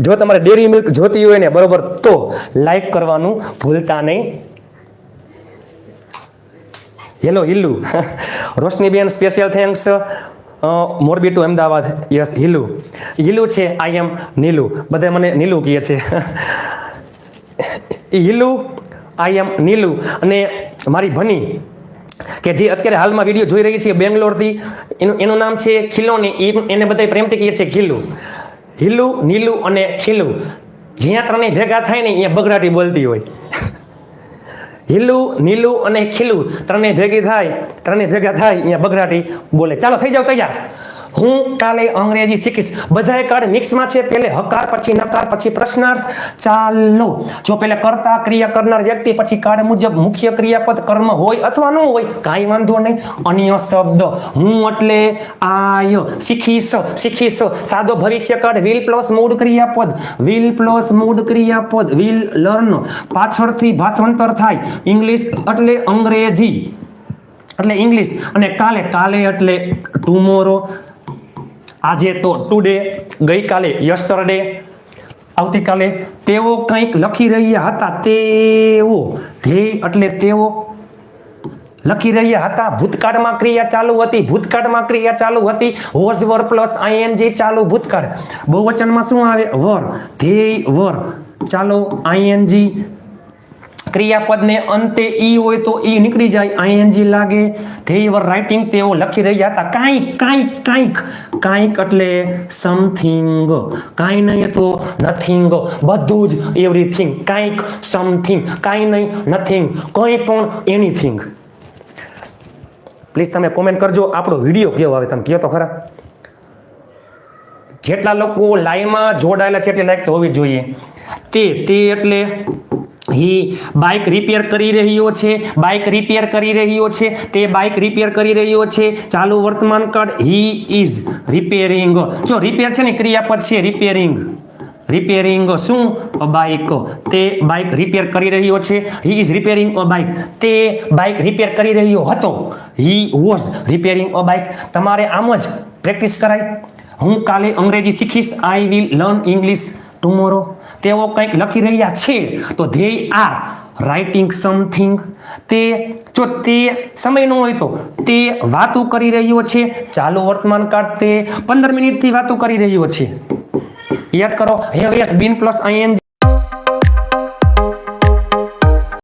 જો તમારે dairy milk જોતી હોય ને બરોબર તો લાઈક કરવાનું ભૂલતા નહીં. હેલો હિલ્લુ, રોશનીબેન special thanks. Morbi to Ahmedabad, yes Hillu. Hillu છે, આઈ એમ નીલુ, બધા મને નીલુ કહે છે. હિલ્લુ, આઈ એમ નીલુ. અને મારી ભની કે જે અત્યારે હાલમાં વિડીયો જોઈ રહી છે બેંગ્લોરથી, એનું નામ છે ખીલોની, એને બધા પ્રેમથી કહે છે ખીલુ. હિલ્લુ, નીલુ અને ખીલુ, જ્યાં ત્રણેય ભેગા થાય ને અહીંયા બગડાટી બોલતી હોય. હિલ્લુ, નીલુ અને ખીલુ ત્રણેય ભેગા થાય અહીંયા બગડાટી બોલે. ચાલો થઈ જાવ તૈયાર. હું કાલે અંગ્રેજી શીખીશ. બધાએ કાર્ડ મિક્સમાં છે, પહેલે હકાર પછી નકાર પછી પ્રશ્નાર્થ. ચાલો, જો પહેલે કર્તા ક્રિયા કરનાર વ્યક્તિ પછી કાર્ડ મુજબ મુખ્ય ક્રિયાપદ કર્મ હોય અથવા ન હોય કાંઈ વાંધો નહીં. અન્ય શબ્દ હું એટલે આય, શીખીશ સાદો ભવિષ્ય કાળ વિલ પ્લસ મૂળ ક્રિયાપદ વિલ લર્ન, પાછળથી ભાષાંતર થાય. ઇંગ્લિશ એટલે અંગ્રેજી એટલે ઇંગ્લિશ, અને કાલે એટલે ટુમોરો, આજે તો ટુડે, ગઈકાલે યસ્ટરડે, આવતીકાલે તેઓ કંઈક લખી રહ્યા હતા. તેઓ, ધ્યેય એટલે તેઓ લખી રહ્યા હતા. ભૂતકાળમાં ક્રિયા ચાલુ હતી. વોઝ વર પ્લસ આઈએનજી ચાલુ ભૂતકાળ. બહુવચનમાં શું આવે? વર, ધ્યેય વર. ચાલો આઈએનજી. ક્રિયાપદને અંતે ઈ હોય તો ઈ નીકળી જાય, આઈએનજી લાગે. ધ્યેય વર રાઇટિંગ, તેઓ લખી રહ્યા હતા. કાંઈક એટલે સમથિંગ, કાંઈ નહીં તો નથિંગ, બધું જ એવરીથિંગ. કાંઈક સમથિંગ, કાંઈ નહીં નથિંગ, કંઈ પણ એનીથિંગ. પ્લીઝ તમે કોમેન્ટ કરજો આપણો વિડીયો કેવો આવે, તમે કહો તો ખરા. જેટલા લોકો લાઈવમાં જોડાયેલા છે એટલે લાઈક તો હોવી જોઈએ. તે એટલે હી બાઇક રિપેર કરી રહ્યો છે. તે બાઇક રિપેર કરી રહ્યો છે. ચાલુ વર્તમાન કાળ હી ઇઝ રિપેરિંગ. જો રિપેર છે ને ક્રિયાપદ છે રિપેરિંગ શું? બાઇક. તે બાઇક રિપેર કરી રહ્યો છે. He is repairing a bike. તે બાઇક રિપેર કરી રહ્યો હતો. He was repairing a bike. તમારે આમ જ પ્રેક્ટિસ કરાય. હું કાલે અંગ્રેજી શીખીશ. I will learn English tomorrow. તેઓ કંઈક લખી રહ્યા છે તો ધે આર રાઇટિંગ સમથિંગ. તે સમય ન હોય તો તે વાતો કરી રહ્યો છે. ચાલુ વર્તમાન કાળ તે 15 મિનિટથી વાતો કરી રહ્યો છે. યાદ કરો, હેવ બીન પ્લસ આઈએનજી